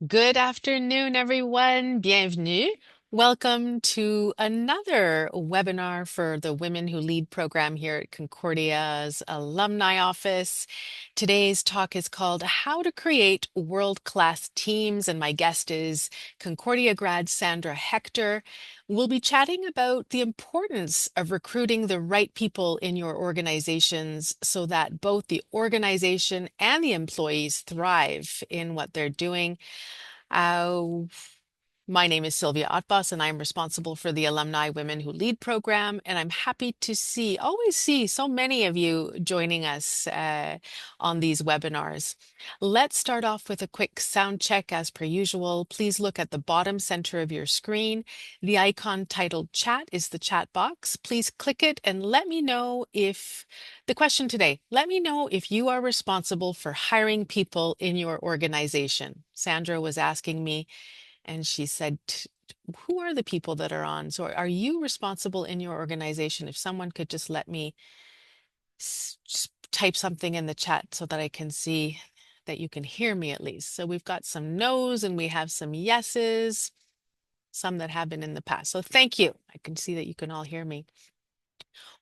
Good afternoon, everyone. Bienvenue. Welcome to another webinar for the Women Who Lead program here at Concordia's Alumni Office. Today's talk is called How to Create World-Class Teams, and my guest is Concordia grad Sandra Hector. We'll be chatting about the importance of recruiting the right people in your organizations so that both the organization and the employees thrive in what they're doing. Uh, my name is Sylvia Otbos, and I'm responsible for the Alumni Women Who Lead program. And I'm happy to always see so many of you joining us on these webinars. Let's start off with a quick sound check as per usual. Please look at the bottom center of your screen. The icon titled chat is the chat box. Please click it and let me know the question today, let me know if you are responsible for hiring people in your organization. Sandra was asking me, and she said, who are the people that are on? So are you responsible in your organization? If someone could just let me just type something in the chat so that I can see that you can hear me at least. So we've got some no's and we have some yeses, some that have been in the past. So thank you. I can see that you can all hear me.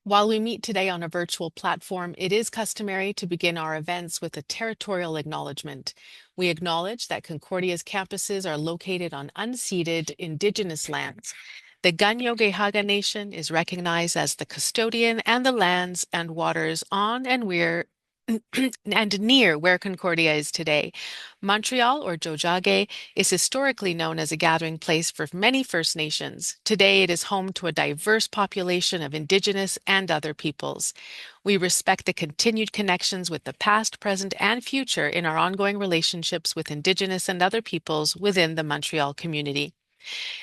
While we meet today on a virtual platform, it is customary to begin our events with a territorial acknowledgement. We acknowledge that Concordia's campuses are located on unceded Indigenous lands. The Ganyo Nation is recognized as the custodian and the lands and waters on and and near where Concordia is today. Montreal, or Jojage, is historically known as a gathering place for many First Nations. Today, it is home to a diverse population of Indigenous and other peoples. We respect the continued connections with the past, present, and future in our ongoing relationships with Indigenous and other peoples within the Montreal community.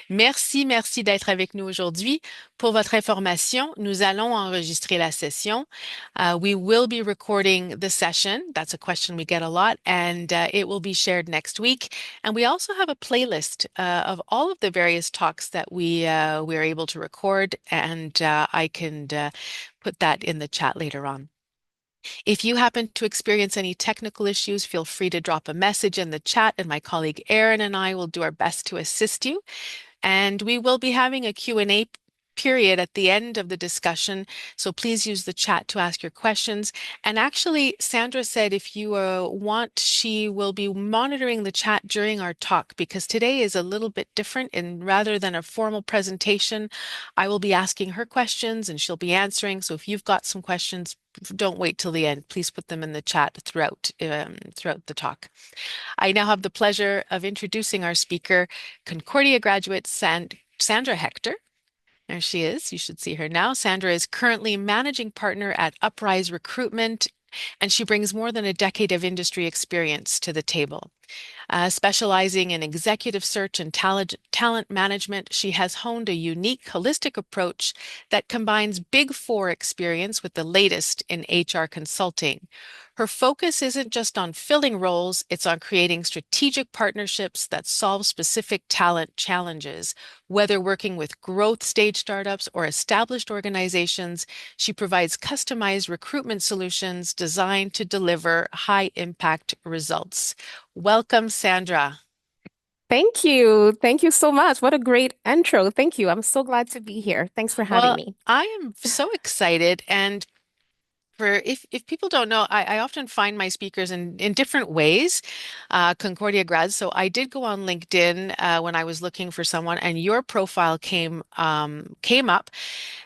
Merci d'être avec nous aujourd'hui. Pour votre information, nous allons enregistrer la session. We will be recording the session. That's a question we get a lot, and it will be shared next week. And we also have a playlist of all of the various talks that we're able to record, and I can put that in the chat later on. If you happen to experience any technical issues, feel free to drop a message in the chat, and my colleague Erin and I will do our best to assist you. And we will be having a Q&A period at the end of the discussion, so please use the chat to ask your questions. And actually, Sandra said if you want, she will be monitoring the chat during our talk, because today is a little bit different, and rather than a formal presentation, I will be asking her questions and she'll be answering. So if you've got some questions, don't wait till the end. Please put them in the chat throughout the talk. I now have the pleasure of introducing our speaker, Concordia graduate Sandra Hector. There she is. You should see her now. Sandra is currently managing partner at Uprise Recruitment, and she brings more than a decade of industry experience to the table. Specializing in executive search and talent management, she has honed a unique, holistic approach that combines Big Four experience with the latest in HR consulting. Her focus isn't just on filling roles, it's on creating strategic partnerships that solve specific talent challenges. Whether working with growth stage startups or established organizations, she provides customized recruitment solutions designed to deliver high impact results. Welcome, Sandra. Thank you. Thank you so much. What a great intro. Thank you. I'm so glad to be here. Thanks for having Well, me. I am so excited. And for if people don't know, I often find my speakers in different ways, Concordia grads. So I did go on LinkedIn when I was looking for someone, and your profile came up,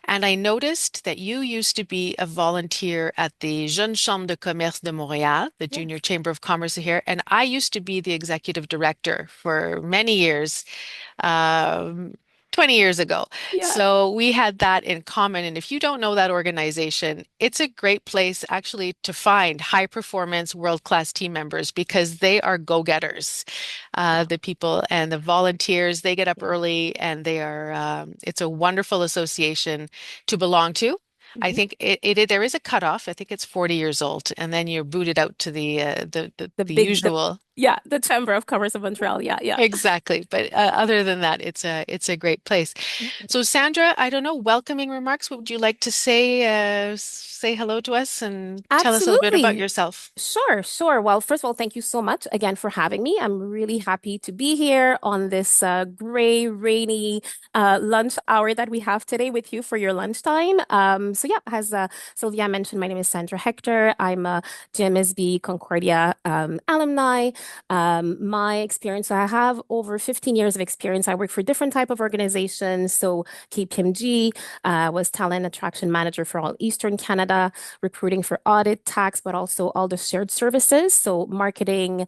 and I noticed that you used to be a volunteer at the Jeune Chambre de Commerce de Montréal, the Yes. Junior Chamber of Commerce here, and I used to be the executive director for many years um, 20 years ago. Yeah. So we had that in common. And if you don't know that organization, it's a great place actually to find high performance, world-class team members because they are go-getters. The people and the volunteers, they get up Yeah. early and it's a wonderful association to belong to. I Mhm. think there is a cutoff. I think it's 40 years old, and then you're booted out to the The the big, the usual. Yeah, the Chamber of Commerce of Montreal. Yeah, yeah. Exactly. But other than that, it's a great place. So Sandra, I don't know, welcoming remarks. What would you like to say? Say hello to us and tell us a little bit about Absolutely. yourself. Sure, sure. Well, first of all, thank you so much again for having me. I'm really happy to be here on this gray, rainy lunch hour that we have today with you for your lunchtime. So yeah, as Sylvia mentioned, my name is Sandra Hector. I'm a GMSB Concordia alumni. My experience, I have over 15 years of experience. I work for different type of organizations. So KPMG was talent attraction manager for all Eastern Canada, recruiting for audit, tax, but also all the shared services. So marketing,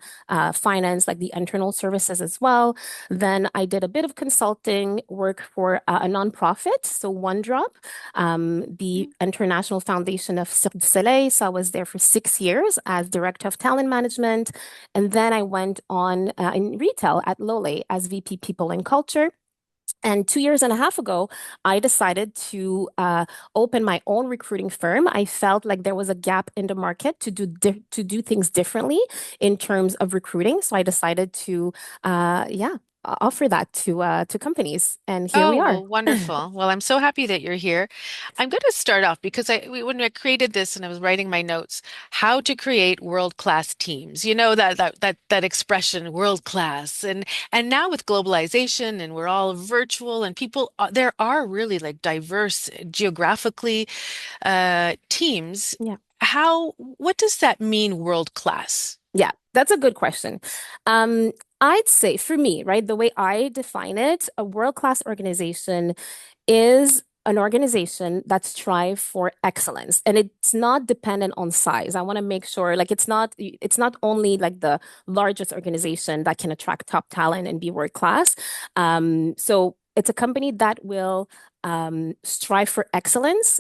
finance, like the internal services as well. Then I did a bit of consulting work for a nonprofit, so One Drop, the International Foundation of Cirque du Soleil. So I was there for 6 years as director of talent management. And then I went on in retail at Lole as VP People and Culture. And 2 years and a half ago, I decided to open my own recruiting firm. I felt like there was a gap in the market to do things differently in terms of recruiting. So I decided to, yeah, offer that to companies. And here we Oh, are. well, wonderful. Well, I'm so happy that you're here. I'm going to start off because when I created this and I was writing my notes, how to create world-class teams. You know that expression, world class. And now with globalization and we're all virtual and people there are really like diverse geographically teams. Yeah. What does that mean, world class? Yeah, that's a good question. Um, I'd say for me, right, the way I define it, a world-class organization is an organization that strives for excellence, and it's not dependent on size. I want to make sure, like, it's not only like the largest organization that can attract top talent and be world-class. So it's a company that will strive for excellence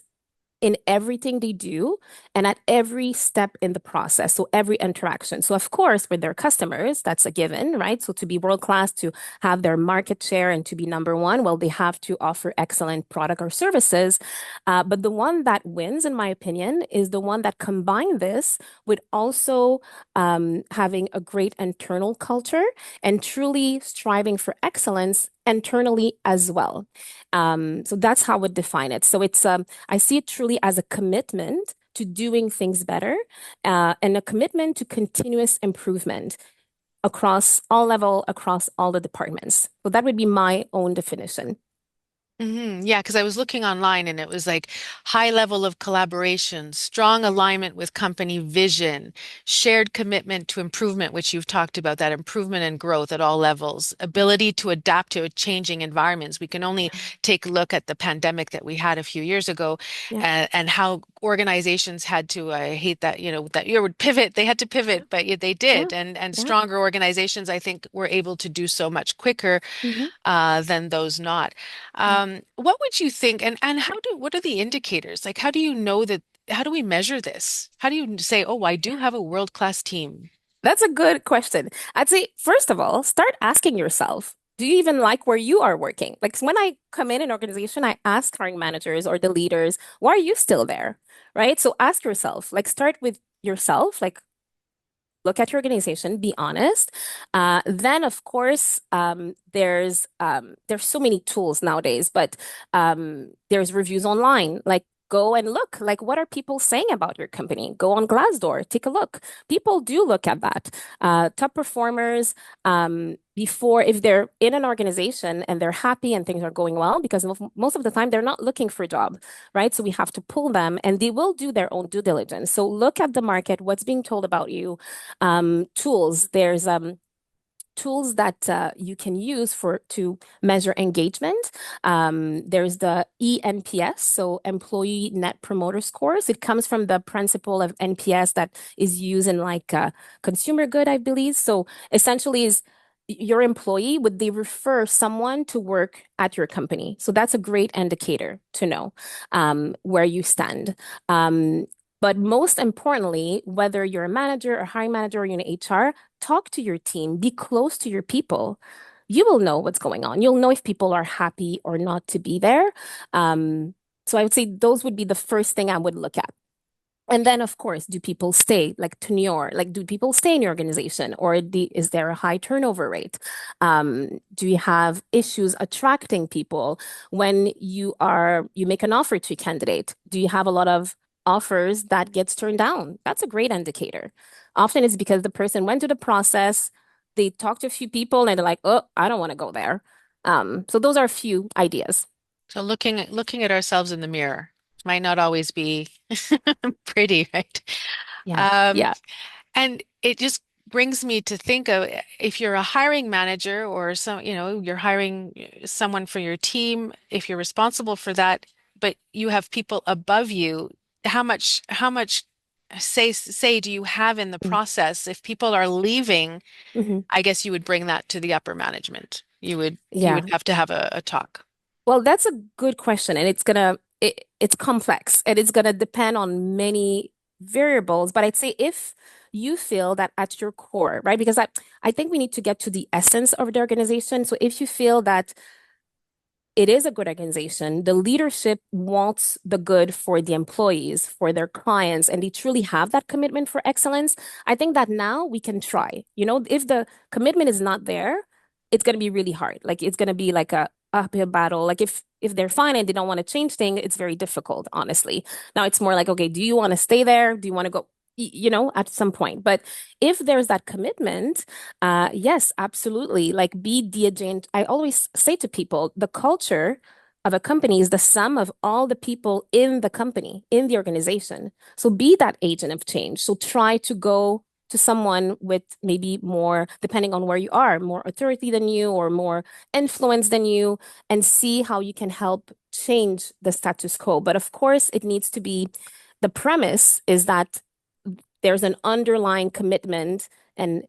in everything they do and at every step in the process. So every interaction. So of course, with their customers, that's a given, right? So to be world class, to have their market share and to be number one, well, they have to offer excellent product or services. But the one that wins, in my opinion, is the one that combine this with also having a great internal culture and truly striving for excellence internally as well. So that's how I would define it. So I see it truly as a commitment to doing things better, and a commitment to continuous improvement across all level, across all the departments. So that would be my own definition. Yeah, because I was looking online and it was like high level of collaboration, strong alignment with company vision, shared commitment to improvement, which you've talked about, that improvement and growth at all levels, ability to adapt to changing environments. We can only take a look at the pandemic that we had a few years ago, Yeah, and how organizations had to, I hate that, that your word pivot, they had to yeah, pivot, but yeah, they yeah, did. And yeah. stronger organizations, I think, were able to do so much quicker Mhm. than those not. Yeah. What would you think, and what are the indicators? Like, how do you know that, how do we measure this? How do you say, oh, I do have a world-class team? That's a good question. I'd say, first of all, start asking yourself, do you even like where you are working? Like when I come in an organization, I ask hiring managers or the leaders, why are you still there? Right? So ask yourself, like start with yourself, like look at your organization, be honest. Then, of course, there's so many tools nowadays, but there's reviews online. Like, go and look. Like, what are people saying about your company? Go on Glassdoor, take a look. People do look at that. Top performers, before if they're in an organization and they're happy and things are going well, because most of the time they're not looking for a job, right? So we have to pull them, and they will do their own due diligence. So look at the market, what's being told about you, tools. There's tools that you can use for to measure engagement. There's the ENPS, so Employee Net Promoter Scores. It comes from the principle of NPS that is used in like consumer good, I believe. So essentially, is your employee, would they refer someone to work at your company? So that's a great indicator to know where you stand. Um, but most importantly, whether you're a manager, a hiring manager, or you're in HR, talk to your team, be close to your people. You will know what's going on. You'll know if people are happy or not to be there. Um, so I would say those would be the first thing I would look at. And then, of course, do people stay like tenure? Like, do people stay in your organization, or is there a high turnover rate? Do you have issues attracting people when you make an offer to a candidate? Do you have a lot of offers that gets turned down? That's a great indicator. Often it's because the person went through the process, they talked to a few people, and they're like, "Oh, I don't want to go there." So those are a few ideas. So looking at ourselves in the mirror might not always be pretty, right? Yeah. Um, Yeah. and it just brings me to think of if you're a hiring manager or you're hiring someone for your team, if you're responsible for that, but you have people above you, how much say do you have in the process? If people are leaving, Mm-hmm. I guess you would bring that to the upper management. You would Yeah. have to have a talk. Well, that's a good question, and it's complex, and it's gonna depend on many variables. But I'd say if you feel that at your core, right? Because I think we need to get to the essence of the organization. So if you feel that it is a good organization. The leadership wants the good for the employees, for their clients, and they truly have that commitment for excellence. I think that now we can try. If the commitment is not there, it's going to be really hard. Like it's going to be like a uphill battle. Like if they're fine and they don't want to change things, it's very difficult, honestly. Now it's more like, okay, do you want to stay there? Do you want to go? At some point. But if there's that commitment, yes, absolutely. Like be the agent. I always say to people, the culture of a company is the sum of all the people in the company, in the organization. So be that agent of change. So try to go to someone with maybe more, depending on where you are, more authority than you or more influence than you, and see how you can help change the status quo. But of course, it needs to be the premise is that there's an underlying commitment and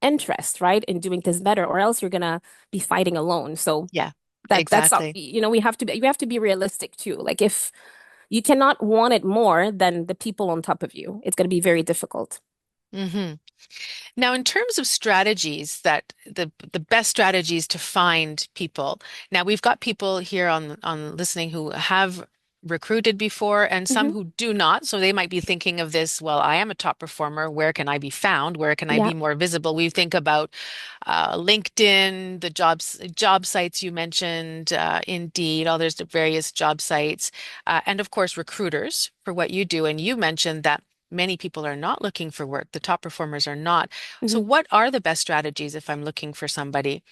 interest, right, in doing this better, or else you're gonna be fighting alone. So Yeah, that's exactly. we have to be realistic too. Like if you cannot want it more than the people on top of you, it's gonna be very difficult. hmm Now, in terms of strategies that the best strategies to find people. Now, we've got people here on listening who have recruited before and some Hmm. who do not. So they might be thinking of this, well, I am a top performer. Where can I be found? Where can I Yeah. be more visible? We think about LinkedIn, the job sites you mentioned, Indeed, all there's the various job sites, and of course recruiters for what you do. And you mentioned that many people are not looking for work. The top performers are not. So Hmm. what are the best strategies if I'm looking for somebody?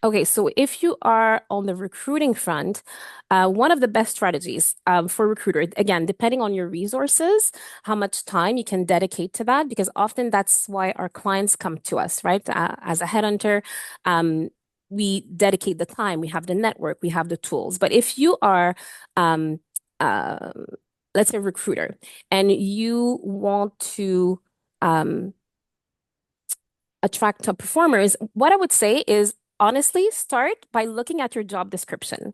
Okay, so if you are on the recruiting front, one of the best strategies for recruiter, again, depending on your resources, how much time you can dedicate to that, because often that's why our clients come to us, right? As a headhunter, um, we dedicate the time, we have the network, we have the tools. But if you are, um, uh, let's say, a recruiter, and you want to um, attract top performers, what I would say is honestly start by looking at your job description.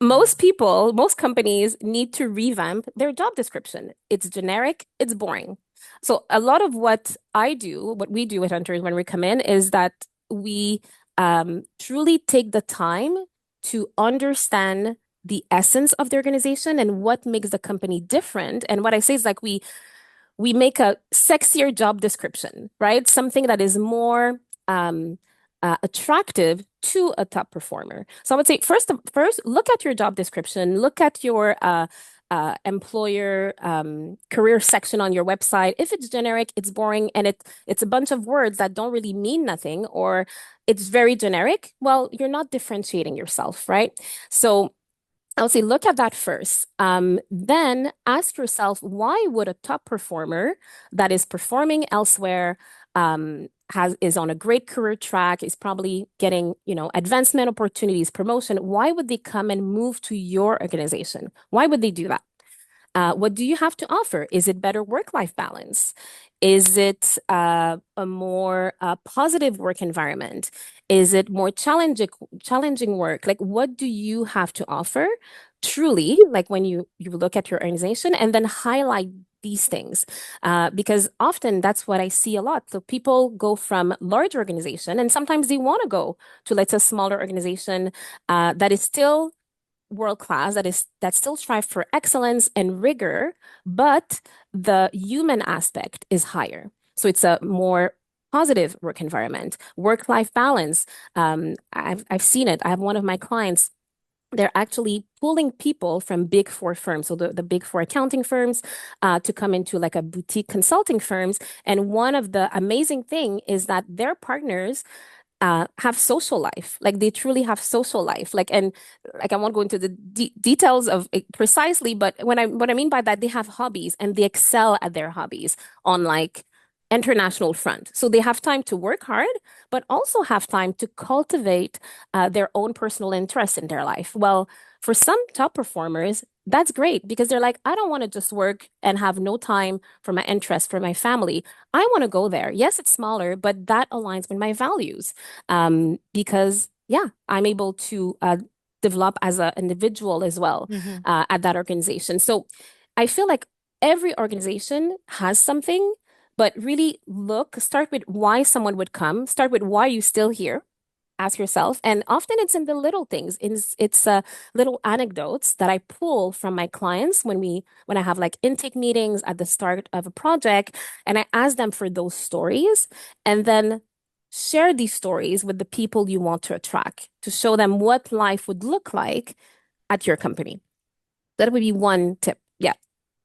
Most people, most companies need to revamp their job description. It's generic, it's boring. So a lot of what we do with hunters when we come in is that we truly take the time to understand the essence of the organization and what makes the company different. And what I say is like we make a sexier job description, right? Something that is more attractive to a top performer. So I would say first look at your job description, look at your employer career section on your website. If it's generic, it's boring, and it's a bunch of words that don't really mean nothing, or it's very generic, well, you're not differentiating yourself, right? So I would say look at that first. Then ask yourself, why would a top performer that is performing elsewhere, is on a great career track, is probably getting, advancement opportunities, promotion, why would they come and move to your organization? Why would they do that? What do you have to offer? Is it better work-life balance? Is it a more positive work environment? Is it more challenging work? Like, what do you have to offer? Truly, like when you look at your organization and then highlight these things, because often that's what I see a lot. So people go from large organization, and sometimes they want to go to, let's say, a smaller organization that is still world class, that still strive for excellence and rigor, but the human aspect is higher. So it's a more positive work environment, work-life balance. I've seen it. I have one of my clients, they're actually pulling people from big four firms, so the big four accounting firms, to come into like a boutique consulting firms. And one of the amazing thing is that their partners have social life. Like they truly have social life. Like, and like I won't go into the details of it precisely, but what I mean by that, they have hobbies and they excel at their hobbies on like international front. So they have time to work hard, but also have time to cultivate their own personal interests in their life. Well, for some top performers, that's great because they're like, I don't want to just work and have no time for my interests, for my family. I want to go there. Yes, it's smaller, but that aligns with my values. Because yeah, I'm able to develop as an individual as well Hmm. at that organization. So I feel like every organization has something, but really start with why someone would come, start with why you still here. Ask yourself, and often it's in the little things. It's little anecdotes that I pull from my clients when I have like intake meetings at the start of a project, and I ask them for those stories, and then share these stories with the people you want to attract to show them what life would look like at your company. That would be one tip. Yeah.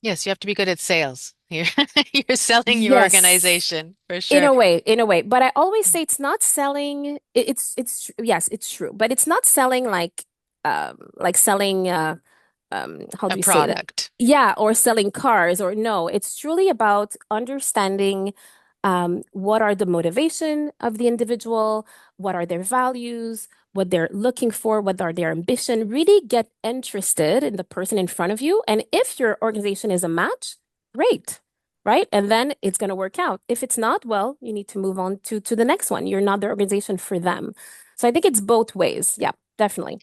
Yes, you have to be good at sales. You're you're selling your Yes. organization for sure. In a way, but I always say it's not selling. It's yes, it's true, but it's not selling like selling how A do you say that? product. Yeah, or selling cars or no, it's truly about understanding what are the motivation of the individual, what are their values, what they're looking for, what are their ambition. Really get interested in the person in front of you, and if your organization is a match, great. Right. And then it's going to work out. If it's not, well, you need to move on to the next one. You're not the organization for them. So I think it's both ways. Yeah, definitely.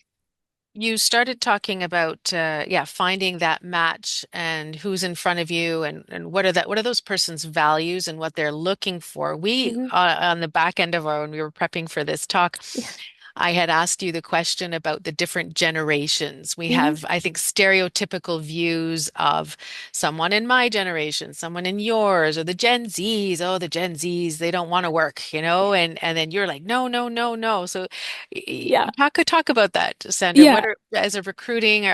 You started talking about yeah, finding that match and who's in front of you and what are those person's values and what they're looking for. We Hmm. on the back end of our when we were prepping for this talk, Yeah. I had asked you the question about the different generations. We Hmm. have, I think, stereotypical views of someone in my generation, someone in yours, or the Gen Zs. Oh, the Gen Zs, they don't want to work, and then you're like, no, no, no, no. So Yeah. talk about that, Sandra. What Yeah. are as a recruiting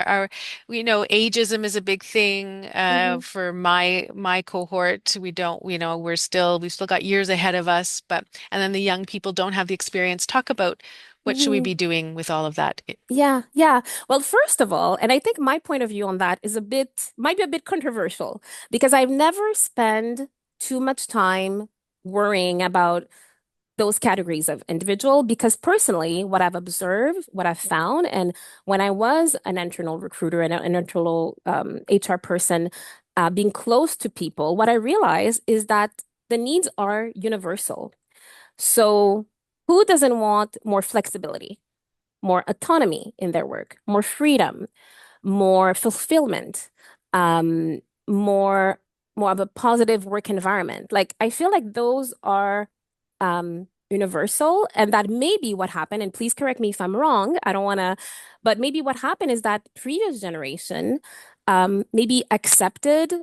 we know ageism is a big thing Hmm. for my cohort. We don't, we've still got years ahead of us, but and then the young people don't have the experience. Talk about what should we Hmm. be doing with all of that? Yeah, yeah. Well, first of all, and I think my point of view on that is might be a bit controversial because I've never spent too much time worrying about those categories of individual because personally, what I've observed, what I've found, and when I was an internal recruiter and an internal HR person, being close to people, what I realized is that the needs are universal. So who doesn't want more flexibility, more autonomy in their work, more freedom, more fulfillment, um, more more of a positive work environment. Like I feel like those are universal, and that may be what happened. And please correct me if I'm wrong. I don't want to, but maybe what happened is that previous generation maybe accepted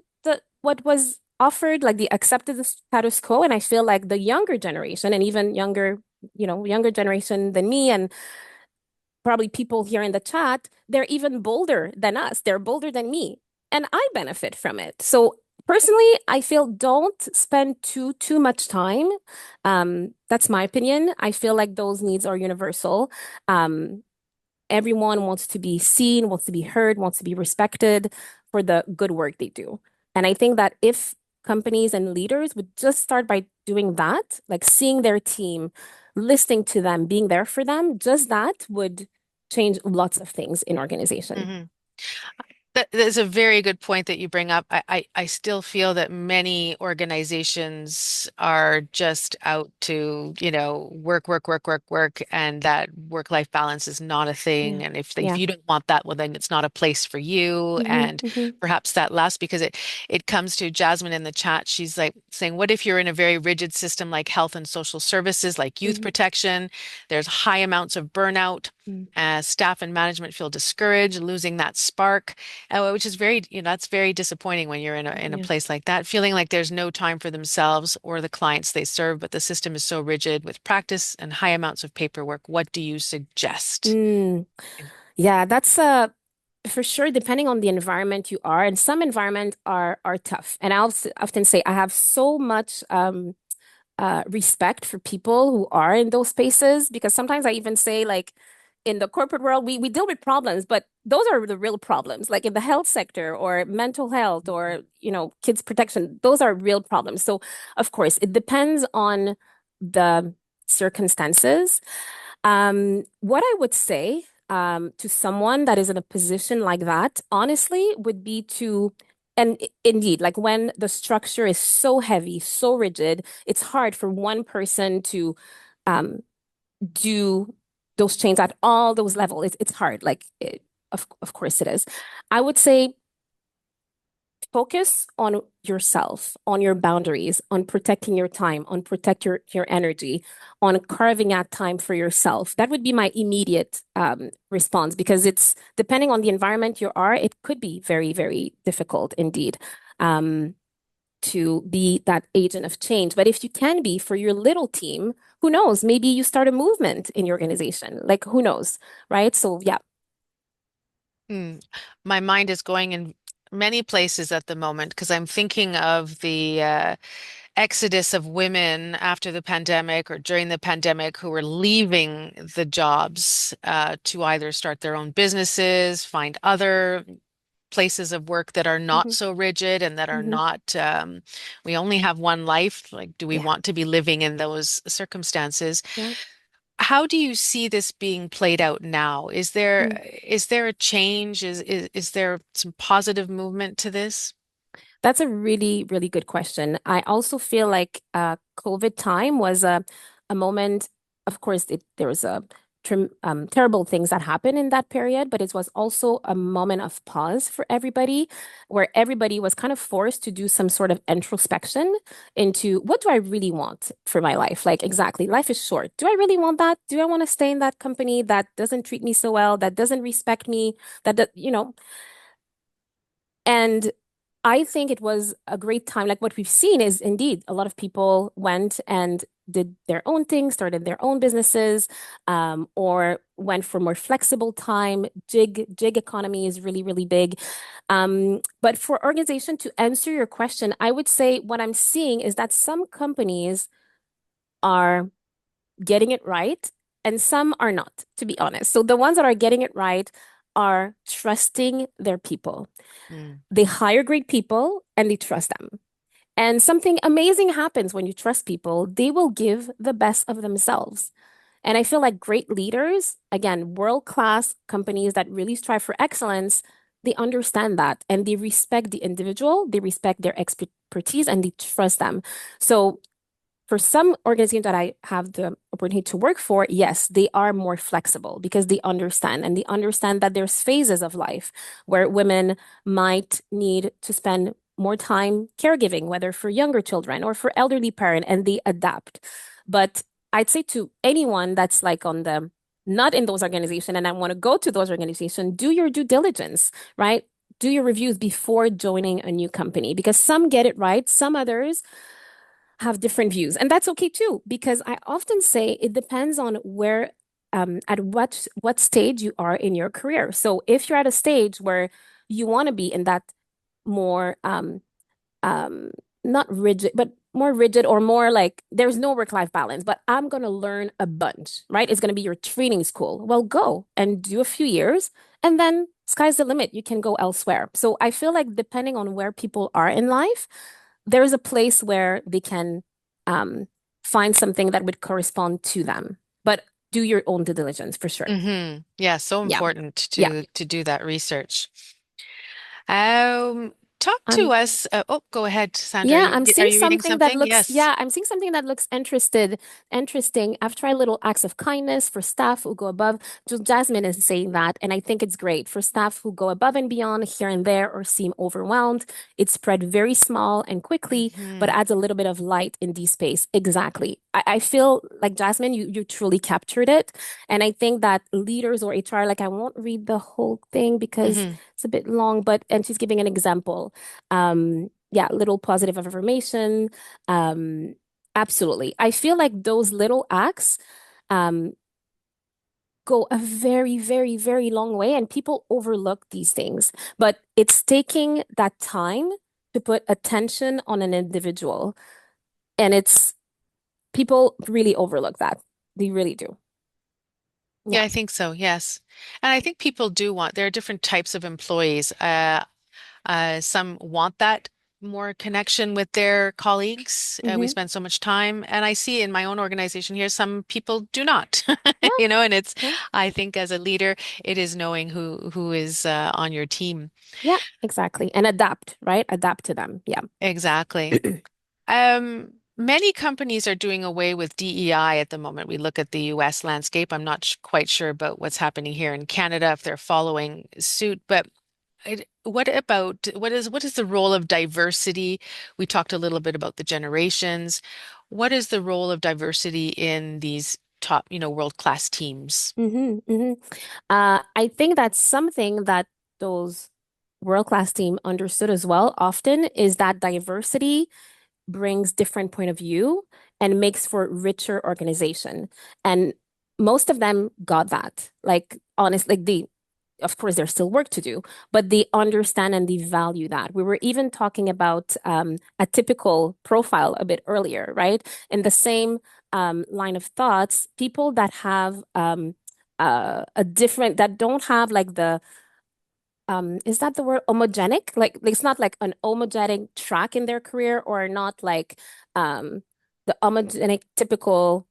what was offered, like they accepted the status quo. And I feel like the younger generation, and even younger, younger generation than me, and probably people here in the chat, they're even bolder than us. They're bolder than me. And I benefit from it. So personally, I feel don't spend too much time. That's my opinion. I feel like those needs are universal. Um, Everyone wants to be seen, wants to be heard, wants to be respected for the good work they do. And I think that if companies and leaders would just start by doing that, like seeing their team, listening to them, being there for them, just that would change lots of things in organization. Mhm. That is a very good point that you bring up. I still feel that many organizations are just out to, work, work, work, work, work, and that work-life balance is not a thing. Yeah. And if Yeah. you don't want that, well, then it's not a place for you. Hmm. And Hmm. perhaps that last because it comes to Jasmine in the chat. She's like saying, what if you're in a very rigid system like health and social services, like youth Hmm. protection? There's high amounts of burnout. Staff and management feel discouraged, losing that spark. Which is very, that's very disappointing when you're in a Yeah. place like that, feeling like there's no time for themselves or the clients they serve, but the system is so rigid with practice and high amounts of paperwork. What do you suggest? Mm. Yeah, that's for sure depending on the environment you are. And some environments are tough. And often say I have so much respect for people who are in those spaces because sometimes I even say like in the corporate world we deal with problems, but those are the real problems. Like in the health sector or mental health or kids protection, those are real problems. So of course it depends on the circumstances. What I would say to someone that is in a position like that, honestly, would be to, and indeed, like when the structure is so heavy, so rigid, it's hard for one person to um, do those changes at all those levels. It's hard. Of course it is. I would say focus on yourself, on your boundaries, on protecting your time, on protect your energy, on carving out time for yourself. That would be my immediate response because it's depending on the environment you are, it could be very, very difficult indeed. To be that agent of change. But if you can be for your little team, who knows? Maybe you start a movement in your organization. Like, who knows? Right. So, yeah. Hmm. My mind is going in many places at the moment because I'm thinking of the exodus of women after the pandemic or during the pandemic who were leaving the jobs to either start their own businesses, find other places of work that are not Hmm. so rigid and that are Hmm. not, we only have one life. Like, do we Yeah. want to be living in those circumstances? Yeah. How do you see this being played out now? Mm. Is there a change? Is there some positive movement to this? That's a really, really good question. I also feel like COVID time was a moment. Of course, there was terrible things that happened in that period, but it was also a moment of pause for everybody, where everybody was kind of forced to do some sort of introspection into what do I really want for my life? Like, exactly, life is short. Do I really want that? Do I want to stay in that company that doesn't treat me so well, that doesn't respect me, and I think it was a great time. Like what we've seen is indeed a lot of people went and did their own things, started their own businesses, or went for more flexible time. Gig economy is really, really big. But for organization to answer your question, I would say what I'm seeing is that some companies are getting it right and some are not, to be honest. So the ones that are getting it right are trusting their people. Mm. They hire great people and they trust them. And something amazing happens when you trust people. They will give the best of themselves. And I feel like great leaders, again, world-class companies that really strive for excellence, they understand that and they respect the individual, they respect their expertise, and they trust them. So for some organizations that I have the opportunity to work for, yes, they are more flexible because they understand and they understand that there's phases of life where women might need to spend more time caregiving, whether for younger children or for elderly parent, and they adapt. But I'd say to anyone that's like on the not in those organizations and I want to go to those organizations, do your due diligence, right? Do your reviews before joining a new company because some get it right, some others have different views. And that's okay too, because I often say it depends on where, at what stage you are in your career. So if you're at a stage where you want to be in that more um not rigid but more rigid or more like there's no work-life balance but I'm going to learn a bunch, right? It's going to be your training school. Well, go and do a few years and then sky's the limit. You can go elsewhere. So I feel like depending on where people are in life, there's a place where they can um find something that would correspond to them, but do your own due diligence for sure. Yeah, so Yeah. important Yeah. to do that research. Talk to I'm us. Oh, go ahead, Sandra. Yeah, I'm Are seeing you reading something that something? looks, Yes. yeah, I'm seeing something that looks interesting. I've tried little acts of kindness for staff who go above. Just Jasmine is saying that, and I think it's great for staff who go above and beyond here and there or seem overwhelmed. It's spread very small and quickly, but Hmm. adds a little bit of light in the space. Exactly. I feel like Jasmine, you truly captured it. And I think that leaders or HR, like I won't read the whole thing because Hmm. it's a bit long, but and she's giving an example. Yeah, little positive affirmation. Um, absolutely. I feel like those little acts um go a very, very, very long way, and people overlook these things. But it's taking that time to put attention on an individual, and it's people really overlook that. They really do. Yeah, Yeah. I think so. Yes. And I think people do want, there are different types of employees. Some want that more connection with their colleagues. We Hmm. spend so much time, and I see in my own organization here, some people do not, Yeah. and it's, Yeah. I think as a leader, it is knowing who is on your team. Yeah, exactly. And adapt, right? Adapt to them. Yeah. Exactly. Many companies are doing away with DEI at the moment. We look at the US landscape. I'm not quite sure about what's happening here in Canada if they're following suit, but what about what is the role of diversity? We talked a little bit about the generations. What is the role of diversity in these top, world-class teams? Hmm. I think that's something that those world-class team understood as well often is that diversity brings different point of view and makes for richer organization. And most of them got that. Like honest, like they of course there's still work to do, but they understand and they value that. We were even talking about a typical profile a bit earlier, right? In the same line of thoughts, people that have a different that don't have like the is that the word homogenic? Like it's not like an homogenic track in their career or not like the homogenic typical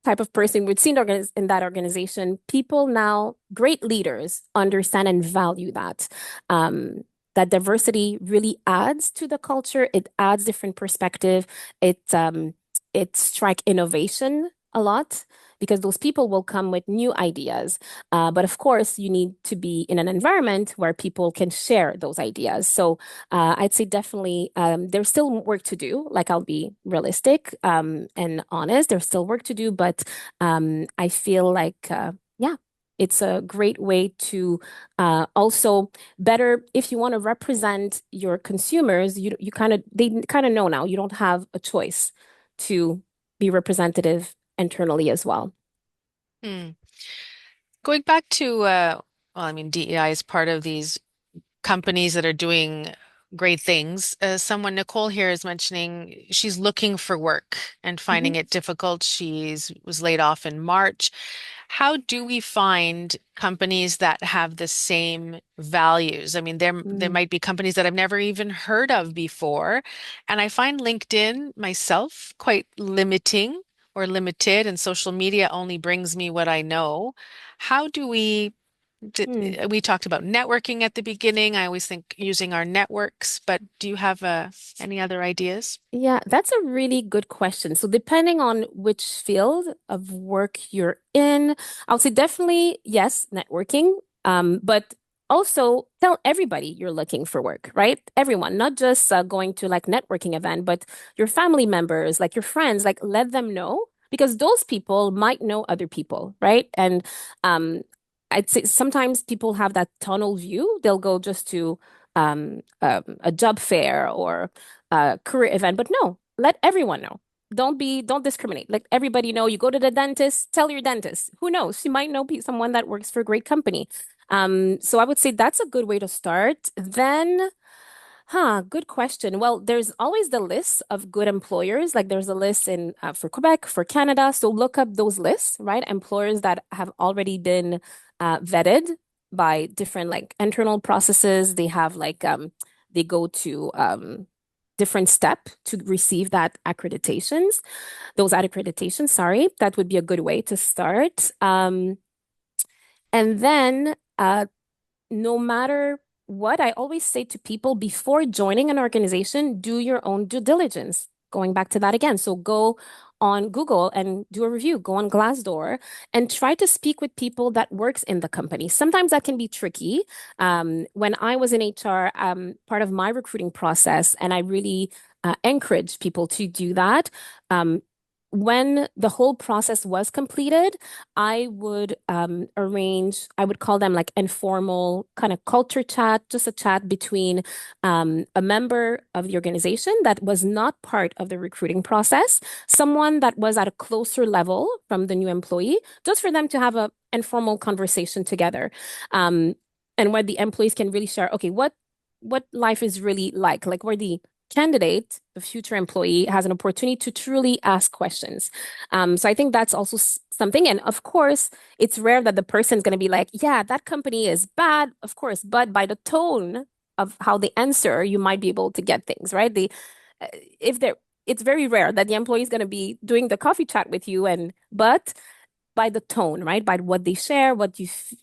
type of person we'd seen in that organization, people now, great leaders, understand and value that. Um, that diversity really adds to the culture. It adds different perspective. It strike innovation a lot because those people will come with new ideas. But of course, you need to be in an environment where people can share those ideas. So I'd say definitely there's still work to do. Like I'll be realistic and honest. There's still work to do, but I feel like yeah, it's a great way to also better if you want to represent your consumers. You kind of they kind of know now you don't have a choice to be representative internally as well. Hmm. Going back to, well, I mean, DEI is part of these companies that are doing great things. Someone, Nicole here, is mentioning she's looking for work and finding Hmm. it difficult. She's was laid off in March. How do we find companies that have the same values? I mean, there Mm. might be companies that I've never even heard of before, and I find LinkedIn myself quite limiting or limited, and social media only brings me what I know. How do Mm. we talked about networking at the beginning. I always think using our networks, but do you have any other ideas? Yeah, that's a really good question. So, depending on which field of work you're in, I would say definitely yes, networking. But also tell everybody you're looking for work, right? Everyone, not just going to like networking event, but your family members, like your friends, like let them know because those people might know other people, right? And um, I'd say sometimes people have that tunnel view. They'll go just to a job fair or career event, but no, let everyone know. Don't discriminate. Let everybody know. You go to the dentist, tell your dentist. Who knows? You might know someone that works for a great company. So I would say that's a good way to start. Then good question. Well, there's always the list of good employers. Like there's a list in for Quebec, for Canada. So look up those lists, right? Employers that have already been vetted by different like internal processes. They have like they go to different step to receive that accreditations. Those accreditations, sorry, that would be a good way to start. And then no matter. what I always say to people before joining an organization, do your own due diligence. Going back to that again. So go on Google and do a review, go on Glassdoor and try to speak with people that works in the company. Sometimes that can be tricky. When I was in HR, part of my recruiting process, and I really encourage people to do that. Um, when the whole process was completed, I would I would call them like informal kind of culture chat, just a chat between a member of the organization that was not part of the recruiting process, someone that was at a closer level from the new employee, just for them to have a informal conversation together. Um, and where the employees can really share, okay, what life is really like where the candidate, the future employee, has an opportunity to truly ask questions. So I think that's also something. And of course, it's rare that the person's going to be like, yeah, that company is bad, of course, but by the tone of how they answer, you might be able to get things, right? Uh, if they're, it's very rare that the employee is going to be doing the coffee chat with you, but by the tone, right? By what they share,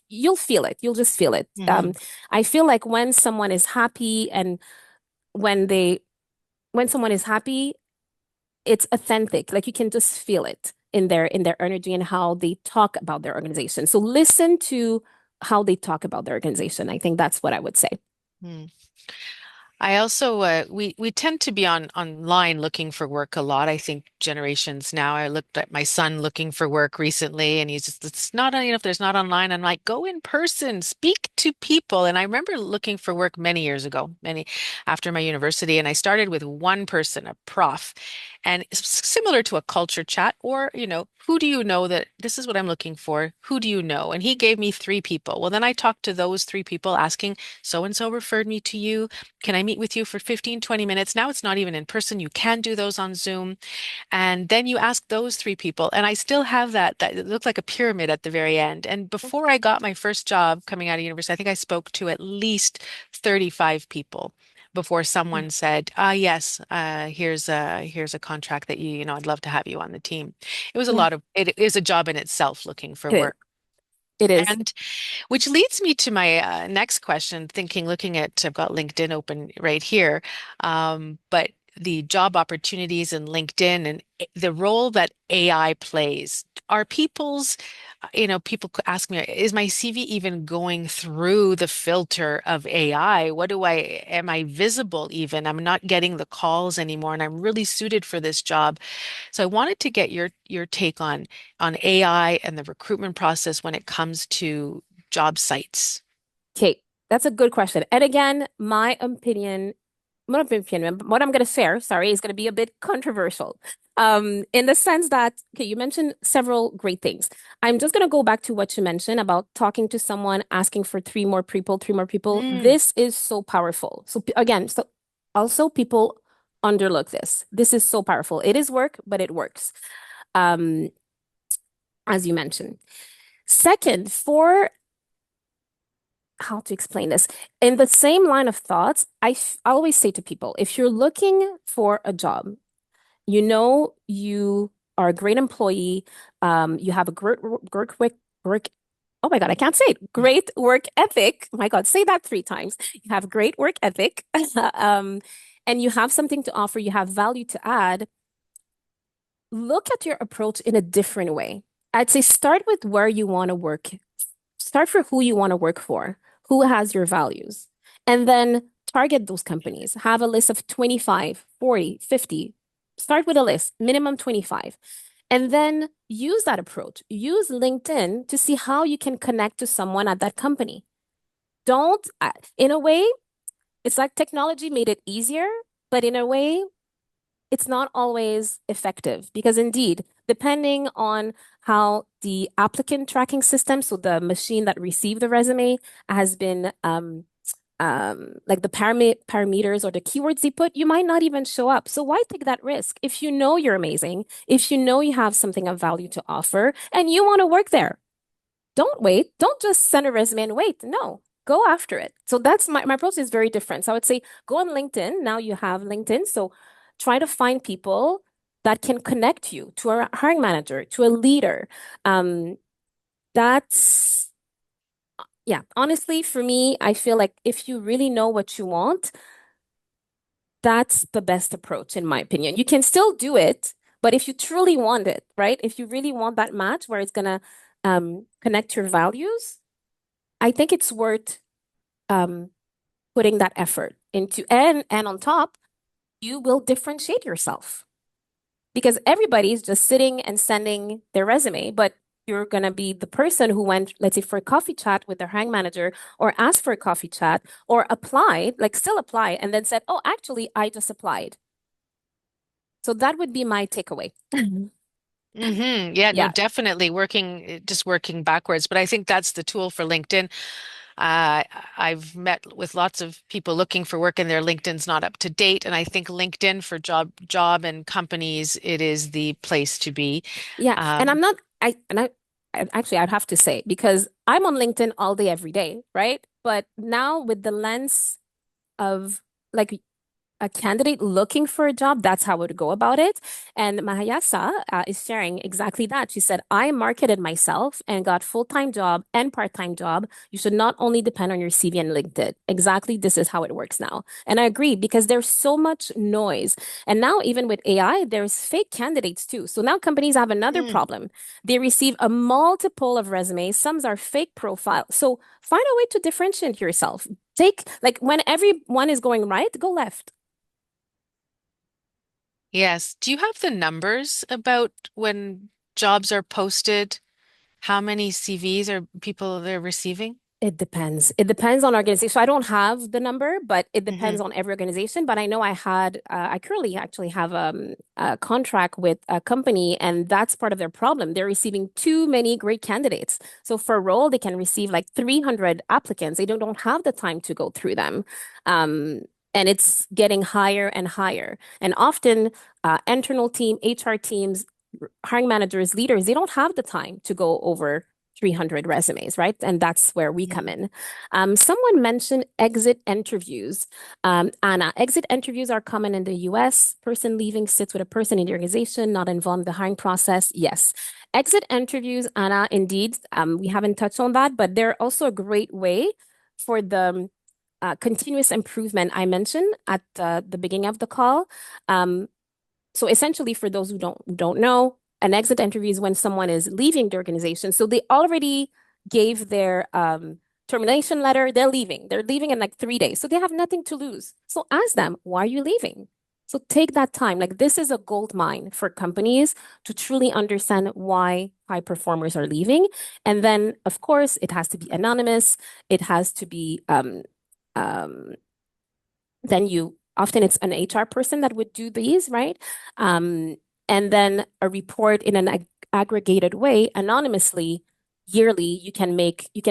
you'll feel it. You'll just feel it. Hmm. I feel like when someone is happy and when they when someone is happy, it's authentic. Like you can just feel it in their energy and how they talk about their organization. So listen to how they talk about their organization. I think that's what I would say. I also we tend to be online looking for work a lot. I think generations now. I looked at my son looking for work recently, and he's just it's not if there's not online. I'm like, go in person, speak to people. And I remember looking for work many years ago, many after my university, and I started with one person, a prof, and it's similar to a culture chat, or who do you know that this is what I'm looking for? Who do you know? And he gave me three people. Well, then I talked to those three people, asking, so and so referred me to you. Can I meet with you for 15, 20 minutes? Now it's not even in person. You can do those on Zoom. And then you ask those three people. And I still have that it looked like a pyramid at the very end. And before I got my first job coming out of university, I think I spoke to at least 35 people before Mm. someone said, yes, here's a contract that I'd love to have you on the team. Yeah, It is a job in itself looking for it is. work. It is. And which leads me to my next question, looking at, I've got LinkedIn open right here, but the job opportunities in LinkedIn and the role that AI plays. Are people ask me, is my CV even going through the filter of AI? Am I visible even? I'm not getting the calls anymore, and I'm really suited for this job. So I wanted to get your take on AI and the recruitment process when it comes to job sites. Okay, that's a good question. And again, what I'm going to share, sorry, is going to be a bit controversial. In the sense that, okay, you mentioned several great things. I'm just going to go back to what you mentioned about talking to someone, asking for three more people, three more people. Mm, This is so powerful. So again, so also people underlook this. This is so powerful. It is work, but it works. Um, as you mentioned. Second, for how to explain this. In the same line of thoughts, I always say to people, if you're looking for a job, you know you are a great employee, you have a work, oh my God, I can't say it. Great work ethic. My God, say that three times. You have great work ethic, and you have something to offer, you have value to add. Look at your approach in a different way. I'd say start with where you want to work. Start for who you want to work for, who has your values, and then target those companies. Have a list of 25, 40, 50. Start with a list, minimum 25. And then use that approach. Use LinkedIn to see how you can connect to someone at that company. Don't, in a way, it's like technology made it easier, but in a way, it's not always effective because indeed, depending on how the applicant tracking system, so the machine that received the resume, has been like the parameters or the keywords they put, you might not even show up. So why take that risk? If you know you're amazing, if you know you have something of value to offer, and you want to work there, don't wait. Don't just send a resume and wait. No, go after it. So that's my approach is very different. So I would say go on LinkedIn. Now you have LinkedIn. So try to find people that can connect you to a hiring manager, to a leader. Um, that's Yeah, honestly, for me, I feel like if you really know what you want, that's the best approach, in my opinion. You can still do it, but if you truly want it, right? If you really want that match where it's gonna connect your values, I think it's worth um, putting that effort into. And on top, you will differentiate yourself because everybody's just sitting and sending their resume, but you're going to be the person who went, let's say, for a coffee chat with their hiring manager or asked for a coffee chat or applied, like still applied, and then said, oh, actually, I just applied. So that would be my takeaway. Yeah, no, Yeah. definitely just working backwards. But I think that's the tool for LinkedIn. Uh, I've met with lots of people looking for work and their LinkedIn's not up to date. And I think LinkedIn for job and companies, it is the place to be. Yeah. And Um, I'm not, actually, I'd have to say, because I'm on LinkedIn all day, every day, right? But now with the lens of like a candidate looking for a job, that's how I would go about it. And Mahayasa is sharing exactly that. She said, I marketed myself and got full-time job and part-time job. You should not only depend on your CV and LinkedIn. Exactly, this is how it works now. And I agree because there's so much noise. And now even with AI, there's fake candidates too. So now companies have another mm, problem. They receive a multiple of resumes. Some are fake profiles. So find a way to differentiate yourself. Take like when everyone is going right, go left. yes. Do you have the numbers about when jobs are posted? How many CVs are people they're receiving? It depends. It depends on organization. So I don't have the number, but it depends Hmm. on every organization. But I know I currently actually have a contract with a company, and that's part of their problem. They're receiving too many great candidates. So for a role, they can receive like 300 applicants. They don't have the time to go through them. Um, and it's getting higher and higher. And often, internal team, HR teams, hiring managers, leaders, they don't have the time to go over 300 resumes, right? And that's where we come Hmm. in. Someone mentioned exit interviews. Anna, exit interviews are common in the US. Person leaving sits with a person in the organization, not involved in the hiring process. Yes. Exit interviews, Anna, indeed, we haven't touched on that, but they're also a great way for the continuous improvement I mentioned at the beginning of the call. Um, so essentially, for those who don't know, an exit interview is when someone is leaving the organization. So they already gave their termination letter. They're leaving. They're leaving in like 3 days. So they have nothing to lose. So ask them, why are you leaving? So take that time. Like this is a gold mine for companies to truly understand why high performers are leaving. And then, of course, it has to be anonymous. It has to be um, then you often it's an HR person that would do these, right? Um, and then a report in an aggregated way, anonymously, yearly, you can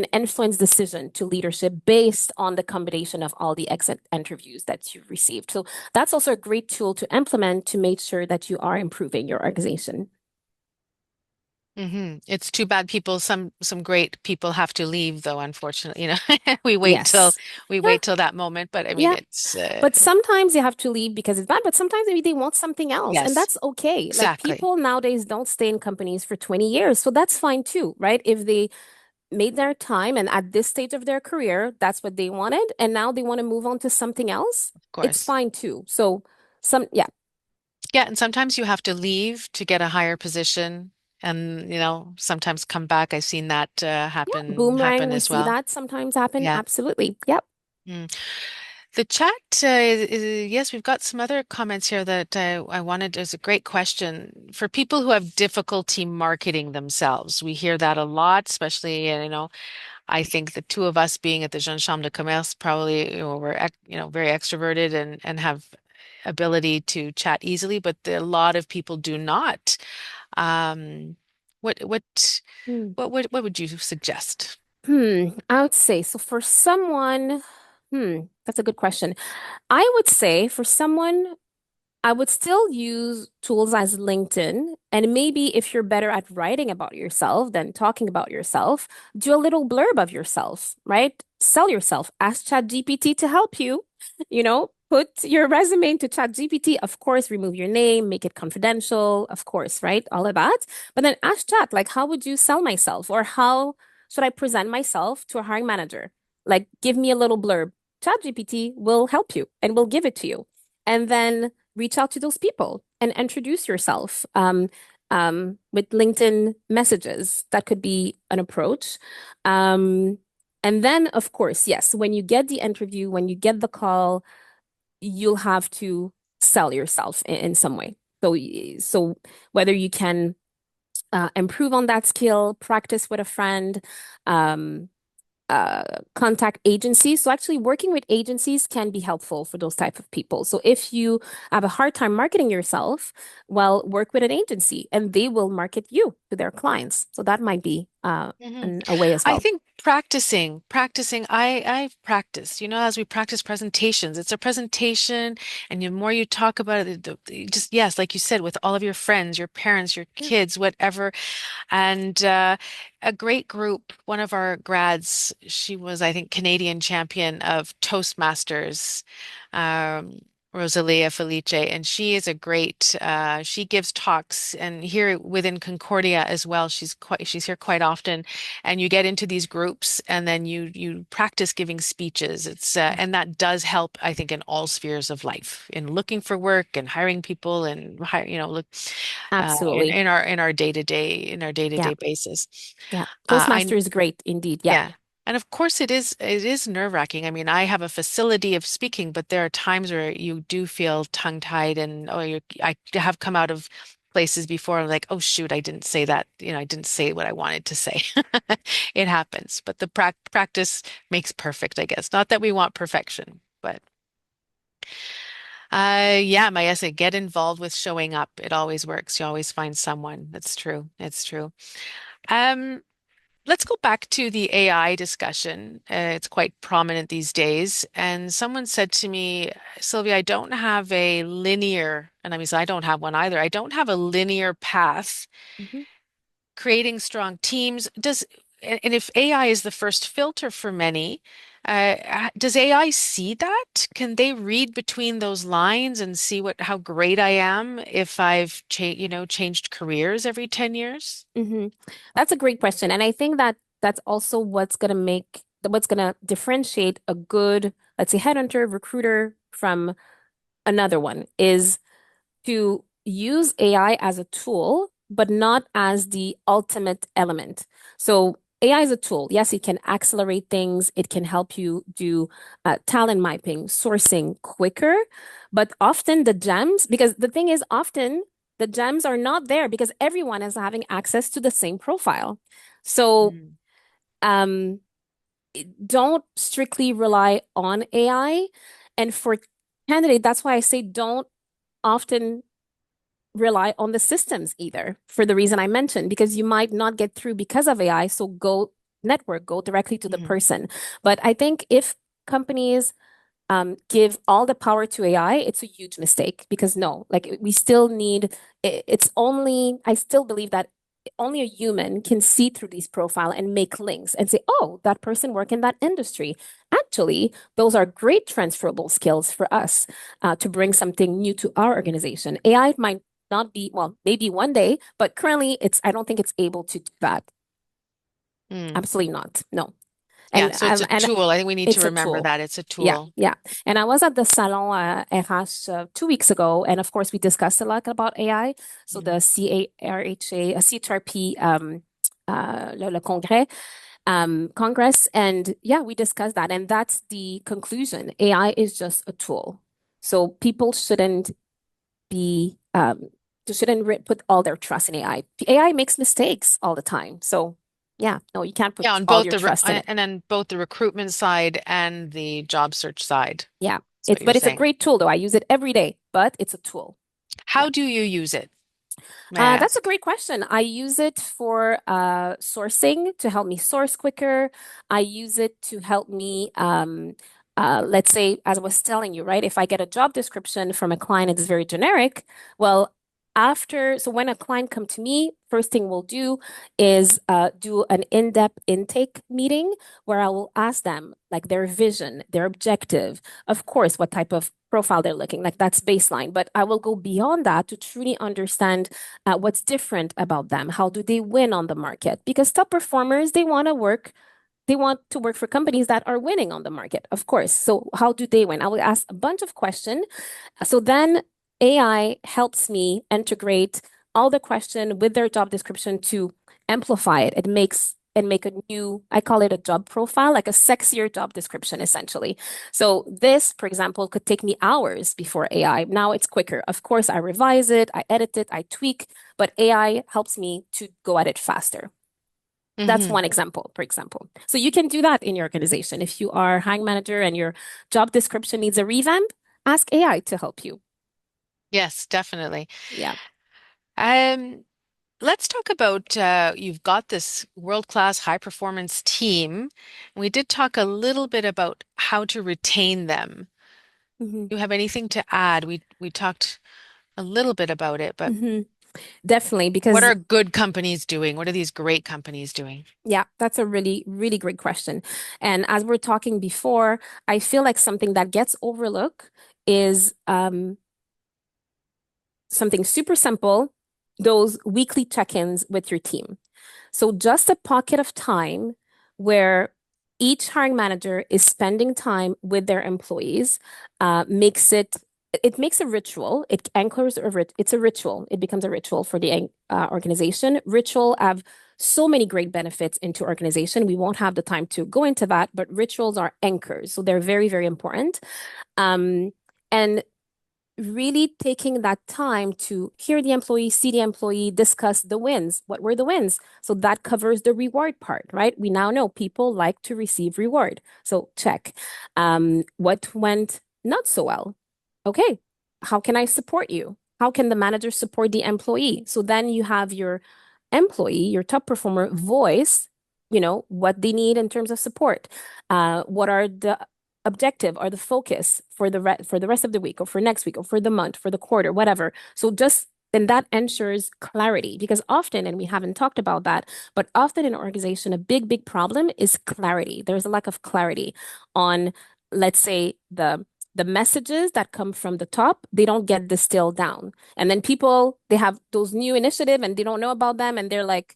influence decision to leadership based on the combination of all the exit interviews that you've received. So that's also a great tool to implement to make sure that you are improving your organization. It's too bad some great people have to leave though, unfortunately. We wait till Yes. we Yeah, wait till that moment, but I mean yeah. it's But sometimes you have to leave because it's bad, but sometimes maybe they want something else, and yes, that's okay. Like exactly. people nowadays don't stay in companies for 20 years, so that's fine too, right? If they made their time and at this stage of their career, that's what they wanted, and now they want to move on to something else, Of it's course. fine too. So yeah, Yeah, and sometimes you have to leave to get a higher position and sometimes come back. I've seen that yeah, happen boomerang, we as see well. that sometimes happen. Yeah. Absolutely. Yep. Mm. The chat, yes, we've got some other comments here that I wanted. There's a great question for people who have difficulty marketing themselves. We hear that a lot, especially, I think the two of us being at the Jeune Chambre de Commerce probably, we're, very extroverted and have ability to chat easily, but a lot of people do not. Um, what, what, Hmm. what would you suggest? I would say so for someone, that's a good question. I would say for someone I would still use tools as LinkedIn. And maybe if you're better at writing about yourself than talking about yourself, do a little blurb of yourself, right? Sell yourself. Ask ChatGPT to help you. Put your resume into ChatGPT. Of course, remove your name, make it confidential, of course, right? All of that. But then ask Chat, like, how would you sell myself? Or how should I present myself to a hiring manager? Like, give me a little blurb. ChatGPT will help you and will give it to you. And then reach out to those people and introduce yourself with LinkedIn messages. That could be an approach. Um, and then, of course, yes, when you get the interview, when you get the call, you'll have to sell yourself in some way. So whether you can improve on that skill, practice with a friend, um, uh, contact agencies. So actually working with agencies can be helpful for those type of people. So if you have a hard time marketing yourself, well, work with an agency and they will market you to their clients. So that might be Mhm. a way as I well. think practicing, I've practiced, as we practice presentations, it's a presentation, and the more you talk about it, just, yes, like you said, with all of your friends, your parents, your Yeah. kids, whatever. And a great group, one of our grads, she was, I think, Canadian champion of Toastmasters, um, Rosalia Felice, and she is a great, she gives talks, and here within Concordia as well, she's here quite often, and you get into these groups, and then you practice giving speeches. And that does help, I think, in all spheres of life, in looking for work and hiring people, and look Absolutely. in our day to Yeah. day basis. Yeah. I Toastmaster is great indeed. Yeah. Yeah, and of course it is nerve-wracking. I mean, I have a facility of speaking, but there are times where you do feel tongue-tied, and I have come out of places before like, oh shoot, I didn't say that. I didn't say what I wanted to say. It happens, but the practice makes perfect, I guess. Not that we want perfection, but. Yeah, my essay, get involved with showing up. It always works. You always find someone. That's true. It's true. Um, let's go back to the AI discussion. It's quite prominent these days. And someone said to me, Sylvia, I don't have a linear, and I mean, I don't have one either. I don't have a linear path Mhm. creating strong teams. And if AI is the first filter for many, does AI see that? Can they read between those lines and see how great I am if I've changed careers every 10 years? hmm That's a great question. And I think that that's also what's going to differentiate a good, let's say, headhunter, recruiter from another one is to use AI as a tool, but not as the ultimate element. So AI is a tool. Yes, it can accelerate things. It can help you do talent mapping, sourcing quicker. But often the gems, because the thing is, often the gems are not there because everyone is having access to the same profile. So Mm. um, don't strictly rely on AI. And for candidate, that's why I say don't often rely on the systems either for the reason I mentioned, because you might not get through because of AI. So go network, go directly to the Mhm. person. But I think if companies give all the power to AI, it's a huge mistake because no, like we still need, it's only, I still believe that only a human can see through these profile and make links and say, oh, that person work in that industry. Actually, those are great transferable skills for us to bring something new to our organization. AI might not be, well, maybe one day, but currently I don't think it's able to do that. Mm. Absolutely not. No. Yeah, so it's a And tool. I think we need to it's a remember tool. that it's a Yeah, tool. yeah. And I was at the Salon RH 2 weeks ago, and of course we discussed a lot about AI. So the Mhm. CARHA, CHRP, le Congrès, Congress, and yeah, we discussed that, and that's the conclusion. AI is just a tool, so people shouldn't be they shouldn't put all their trust in AI. AI makes mistakes all the time, so yeah, no, you can't Yeah, put on all both your trust in it. and then both the recruitment side and the job search side. Yeah. That's what you're But it's a saying. great tool though. I use it every day, but it's a tool. Yeah. How do you use it? May I That's a ask? great question. I use it for sourcing to help me source quicker. I use it to help me, let's say, as I was telling you, right? If I get a job description from a client, it's very generic. Well, so when a client come to me, first thing we'll do is do an in-depth intake meeting where I will ask them like their vision, their objective, of course, what type of profile they're looking like that's baseline, but I will go beyond that to truly understand what's different about them. How do they win on the market? Because top performers, they want to work for companies that are winning on the market, of course. So how do they win? I will ask a bunch of questions. So then AI helps me integrate all the question with their job description to amplify it. It makes and make a new, I call it a job profile, like a sexier job description, essentially. So this, for example, could take me hours before AI. Now it's quicker. Of course, I revise it, I edit it, I tweak, but AI helps me to go at it faster. That's Hmm. one example, for example. So you can do that in your organization. If you are a hiring manager and your job description needs a revamp, ask AI to help you. Yes, definitely. Yeah. Um, let's talk about you've got this world-class high performance team. We did talk a little bit about how to retain them. hmm Do you have anything to add? We talked a little bit about it, but hmm Definitely, what because are good companies doing? What are these great companies doing? yeah, that's a really, really great question. And as we're talking before, I feel like something that gets overlooked is something super simple, those weekly check-ins with your team. So just a pocket of time where each hiring manager is spending time with their employees makes it makes a ritual. It anchors it's a ritual. It becomes a ritual for the organization. Ritual have so many great benefits into organization. We won't have the time to go into that, but rituals are anchors, so they're very, very important. Um, and really taking that time to hear the employee, see the employee, discuss the wins. What were the wins? So that covers the reward part, right? We now know people like to receive reward. So check. What went not so well? Okay. How can I support you? How can the manager support the employee? So then you have your employee, your top performer voice, what they need in terms of support. What are the objective or the focus for for the rest of the week or for next week or for the month, for the quarter, whatever. So just then that ensures clarity because often, and we haven't talked about that, but often in an organization, a big, big problem is clarity. There's a lack of clarity on, let's say, the messages that come from the top, they don't get distilled down. And then people, they have those new initiative and they don't know about them and they're like,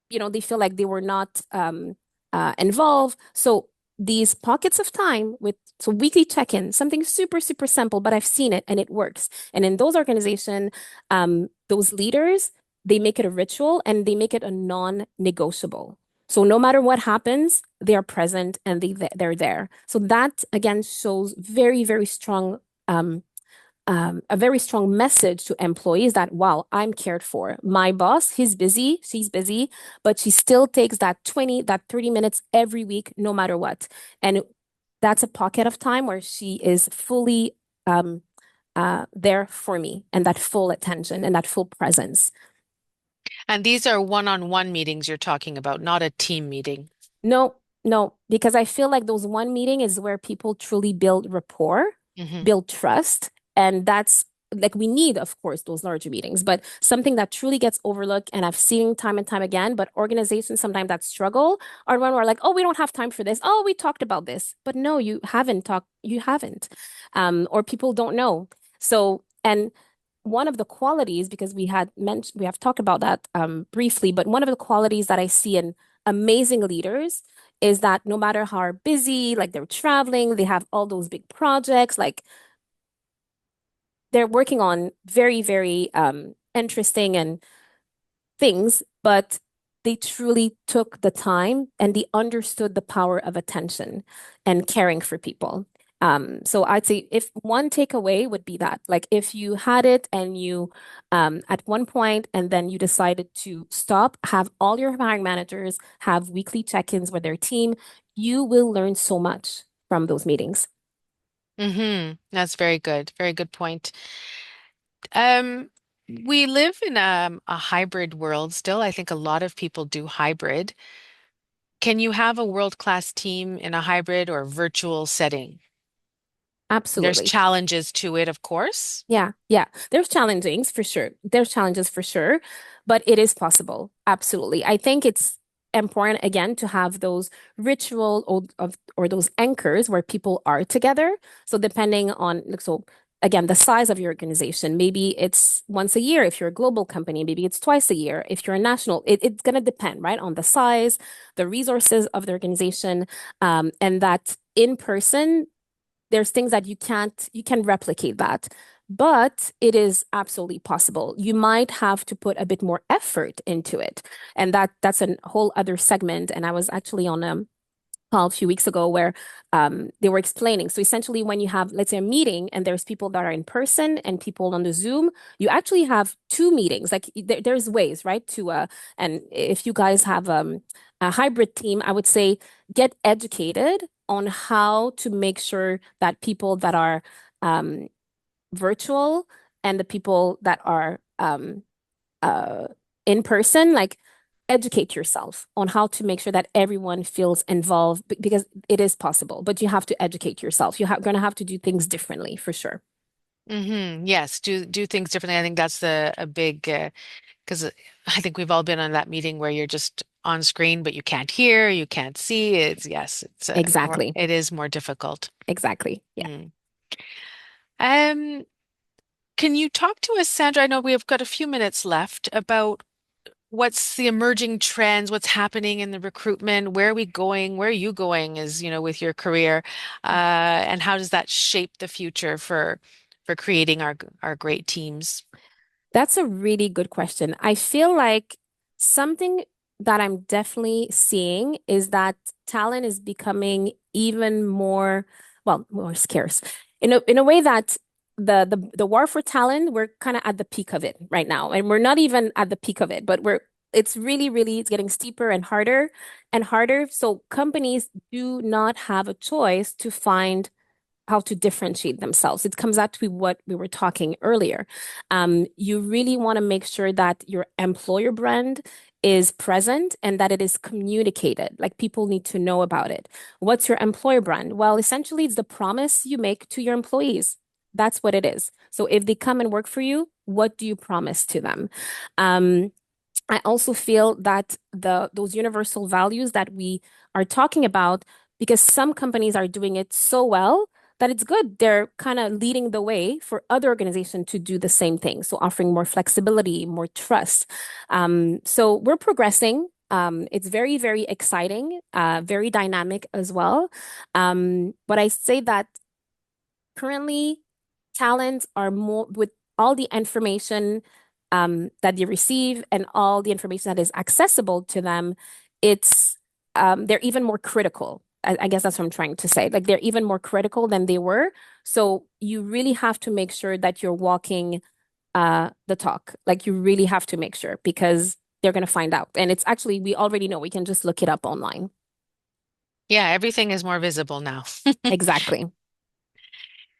they feel like they were not involved. So these pockets of time with so weekly check-in, something super, super simple, but I've seen it and it works. And in those organizations, those leaders, they make it a ritual and they make it a non-negotiable. So no matter what happens, they are present and they're there. So that again shows very, very strong a very strong message to employees that, wow, I'm cared for. My boss, he's busy, she's busy, but she still takes that 20, that 30 minutes every week, no matter what. And that's a pocket of time where she is fully there for me and that full attention and that full presence. And these are one-on-one meetings you're talking about, not a team meeting. No, no, because I feel like those one meeting is where people truly build rapport, Hmm. build trust, and that's like we need, of course, those larger meetings, but something that truly gets overlooked, and I've seen time and time again, but organizations sometimes that struggle are when we're like, oh, we don't have time for this. Oh, we talked about this. But no, you haven't. Or people don't know. So, and one of the qualities, because we have talked about that briefly, but one of the qualities that I see in amazing leaders is that no matter how busy, like they're traveling, they have all those big projects, like they're working on very, very interesting and things, but they truly took the time and they understood the power of attention and caring for people. So I'd say if one takeaway would be that, like if you had it and you at one point and then you decided to stop, have all your hiring managers have weekly check-ins with their team, you will learn so much from those meetings. Hmm. That's very good. Very good point. Um, we live in a hybrid world still. I think a lot of people do hybrid. Can you have a world-class team in a hybrid or virtual setting? There's Absolutely. challenges to it, of course. Yeah, yeah. There's challengings for sure. There's challenges for sure, but it is possible. Absolutely. I think it's important again to have those ritual or those anchors where people are together. So depending on like so again the size of your organization, maybe it's once a year if you're a global company, maybe it's twice a year if you're a national. It's gonna depend, right, on the size, the resources of the organization, and that in person there's things that you can replicate that, but it is absolutely possible. You might have to put a bit more effort into it, and that's a whole other segment. And I was actually on a call a few weeks ago where they were explaining. So essentially, when you have, let's say, a meeting and there's people that are in person and people on the Zoom, you actually have two meetings. Like there's ways, right? And if you guys have a hybrid team, I would say get educated on how to make sure that people that are um, virtual and the people that are uh, in person, like educate yourself on how to make sure that everyone feels involved because it is possible, but you have to educate yourself. You're going to have to do things differently for sure. Yes, do things differently. I think that's the a big because I think we've all been on that meeting where you're just on screen, but you can't hear, you can't see. It's yes, it's more. Exactly. It is more difficult. Exactly. Yeah. Mm. Um, can you talk to us, Sandra? I know we have got a few minutes left about what's the emerging trends, what's happening in the recruitment, where are we going, where are you going as, with your career, and how does that shape the future for creating our great teams? That's a really good question. I feel like something that I'm definitely seeing is that talent is becoming even more, well, more scarce. In a way that the war for talent, we're kind of at the peak of it right now. And we're not even at the peak of it, but it's really, really, it's getting steeper and harder and harder. So companies do not have a choice to find how to differentiate themselves. It comes out to what we were talking earlier. You really want to make sure that your employer brand is present and that it is communicated. Like people need to know about it. What's your employer brand? Well, essentially, it's the promise you make to your employees. That's what it is. So if they come and work for you, what do you promise to them? Um, I also feel that those universal values that we are talking about, because some companies are doing it so well that it's good. They're kind of leading the way for other organizations to do the same thing. So offering more flexibility, more trust. So we're progressing. It's very, very exciting, very dynamic as well. But I say that currently talents are more with all the information that they receive and all the information that is accessible to them, it's they're even more critical. I guess that's what I'm trying to say. Like they're even more critical than they were. So you really have to make sure that you're walking the talk. Like you really have to make sure because they're going to find out. And it's actually, we already know, we can just look it up online. Yeah, everything is more visible now. Exactly.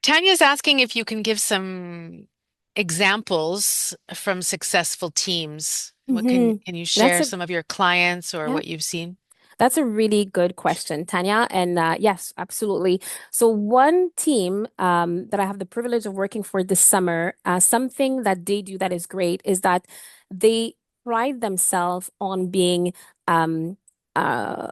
Tanya's asking if you can give some examples from successful teams. What Hmm. can you That's share a, some of your clients or yeah. what you've seen? That's a really good question, Tanya. And yes, absolutely. So, one team that I have the privilege of working for this summer, something that they do that is great is that they pride themselves on being um, uh,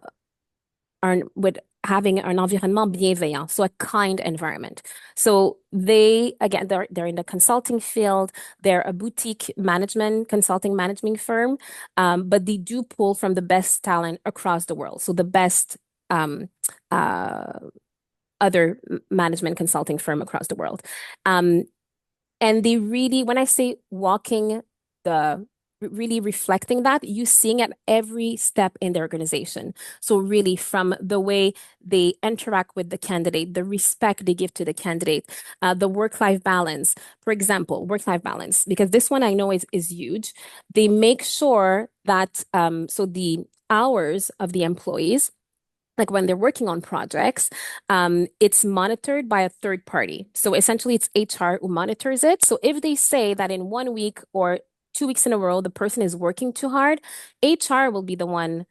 with having an environnement bienveillant, so a kind environment. So they again they're in the consulting field, they're a boutique management consulting management firm, but they do pull from the best talent across the world. So the best um, uh, other management consulting firm across the world. Um, and they really, when I say walking the really reflecting that, you seeing at every step in the organization. So really from the way they interact with the candidate, the respect they give to the candidate, the work-life balance. For example, work-life balance, because this one I know is huge. They make sure that so the hours of the employees like when they're working on projects, it's monitored by a third party. So essentially, it's HR who monitors it. So if they say that in 1 week or 2 weeks in a row, the person is working too hard, HR will be the one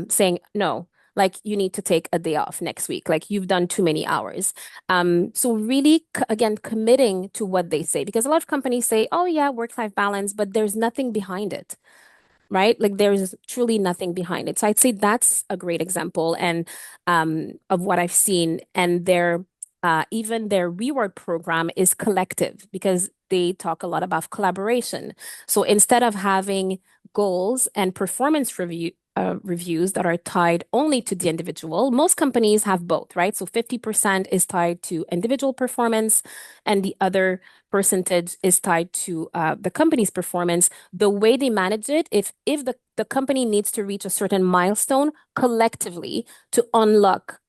saying, no, like you need to take a day off next week. Like you've done too many hours. So really, again, committing to what they say, because a lot of companies say, oh, yeah, work-life balance, but there's nothing behind it. right? Like there's truly nothing behind it. So I'd say that's a great example and of what I've seen. And their even their reward program is collective because they talk a lot about collaboration. So instead of having goals and performance reviews that are tied only to the individual, most companies have both, right? So 50% is tied to individual performance, and the other percentage is tied to the company's performance. The way they manage it, if the company needs to reach a certain milestone collectively to unlock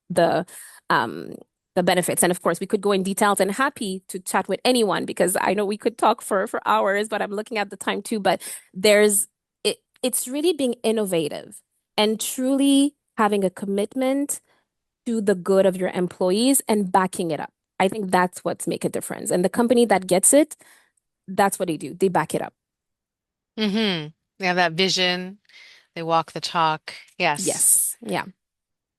um the benefits. And of course, we could go in details and happy to chat with anyone because I know we could talk for hours, but I'm looking at the time too. But it's really being innovative and truly having a commitment to the good of your employees and backing it up. I think that's what's make a difference. And the company that gets it, that's what they do. They back it up. Mm-hmm. They have that vision. They walk the talk. Yes, Yes. Yeah.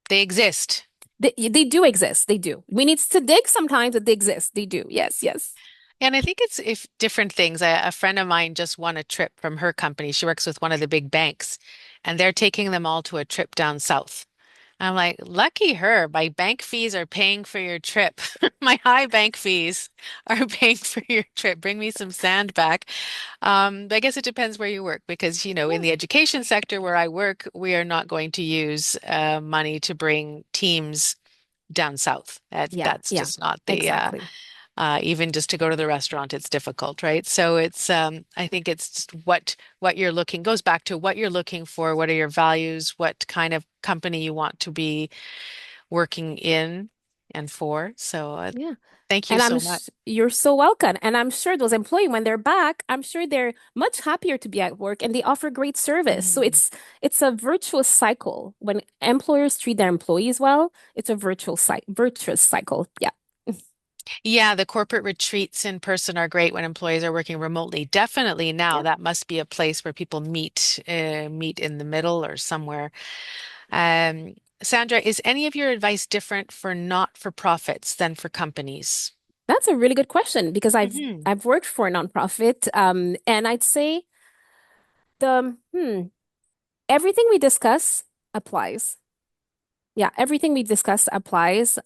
they exist. They do exist. They do. We need to dig sometimes, but they exist. They do. Yes, yes. And I think it's if different things. A friend of mine just won a trip from her company. She works with one of the big banks, and they're taking them all to a trip down south. I'm like, lucky her. My bank fees are paying for your trip. My high bank fees are paying for your trip. Bring me some sand back. But I guess it depends where you work because, in Yeah. the education sector where I work, we are not going to use money to bring teams down south. Yeah. That's Yeah. just not Exactly. even just to go to the restaurant, it's difficult, right? So I think it's just what you're looking goes back to what you're looking for. What are your values? What kind of company you want to be working in and for. So Yeah. thank you And so much. you're so welcome. And I'm sure those employees, when they're back, I'm sure they're much happier to be at work and they offer great service. So Mhm. it's a virtuous cycle. When employers treat their employees well, it's a virtuous cycle. Yeah. Yeah, the corporate retreats in person are great when employees are working remotely. Definitely now Yeah. that must be a place where people meet in the middle or somewhere. Um, Sandra, is any of your advice different for not-for-profits than for companies? That's a really good question because Hmm. I've worked for a nonprofit, and I'd say everything we discuss applies. Yeah, everything we discuss applies.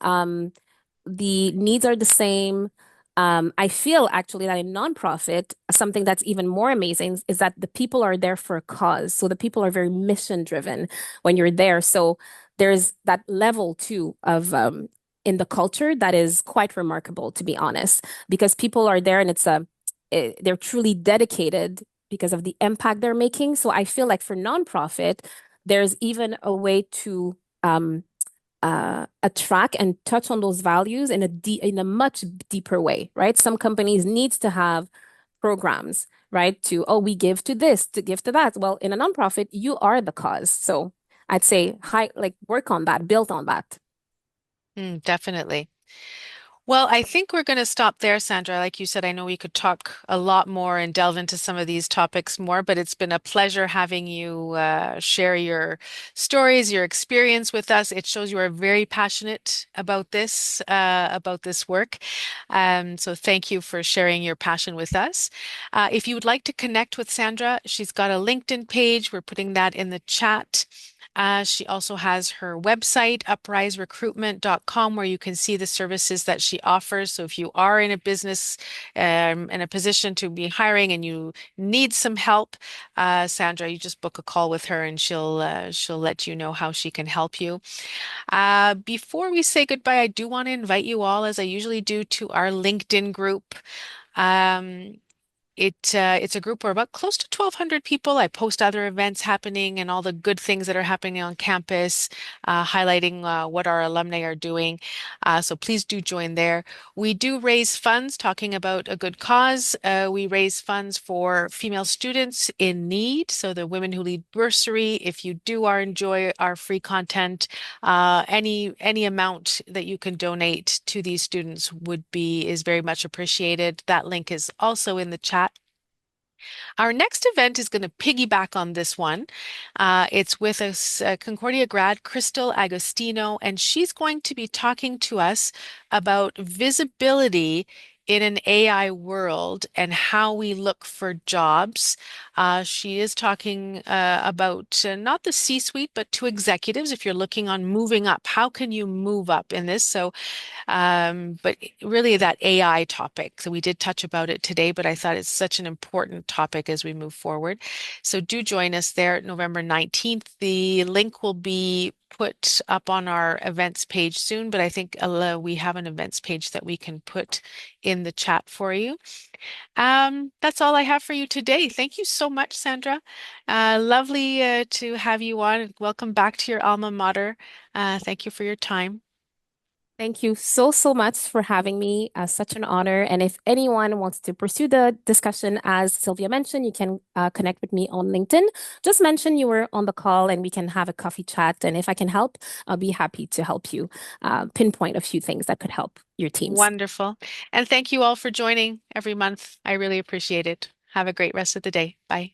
The needs are the same. I feel actually that in nonprofit, something that's even more amazing is that the people are there for a cause. So the people are very mission driven when you're there. So there's that level too of in the culture that is quite remarkable, to be honest, because people are there and they're truly dedicated because of the impact they're making. So I feel like for nonprofit, there's even a way to um, attract and touch on those values in a much deeper way, right? Some companies needs to have programs, right? To we give to this, to give to that. Well, in a nonprofit, you are the cause. So I'd say work on that, build on that. Definitely. Well, I think we're going to stop there, Sandra. Like you said, I know we could talk a lot more and delve into some of these topics more, but it's been a pleasure having you share your stories, your experience with us. It shows you are very passionate about this work. So thank you for sharing your passion with us. If you would like to connect with Sandra, she's got a LinkedIn page. We're putting that in the chat. She also has her website, upriserecruitment.com, where you can see the services that she offers. So if you are in a business in a position to be hiring and you need some help, Sandra, you just book a call with her and she'll let you know how she can help you. Before we say goodbye, I do want to invite you all, as I usually do, to our LinkedIn group. Um, it's a group where about close to 1,200 people. I post other events happening and all the good things that are happening on campus, highlighting what our alumni are doing. So please do join there. We do raise funds talking about a good cause. We raise funds for female students in need. So the Women Who Lead Bursary. If you do enjoy our free content, any amount that you can donate to these students is very much appreciated. That link is also in the chat. Our next event is going to piggyback on this one. It's with a Concordia grad, Crystal Agostino, and she's going to be talking to us about visibility in an AI world and how we look for jobs. She is talking about not the C-suite, but to executives. If you're looking on moving up, how can you move up in this? So but really that AI topic. So we did touch about it today, but I thought it's such an important topic as we move forward. So do join us there at November 19th. The link will be put up on our events page soon, but I think we have an events page that we can put in the chat for you. That's all I have for you today. Thank you so much, Sandra. Lovely to have you on. Welcome back to your alma mater. Thank you for your time. Thank you so, so much for having me. Such an honor. And if anyone wants to pursue the discussion, as Sylvia mentioned, you can connect with me on LinkedIn. Just mention you were on the call and we can have a coffee chat. And if I can help, I'll be happy to help you pinpoint a few things that could help your teams. Wonderful. And thank you all for joining every month. I really appreciate it. Have a great rest of the day. Bye.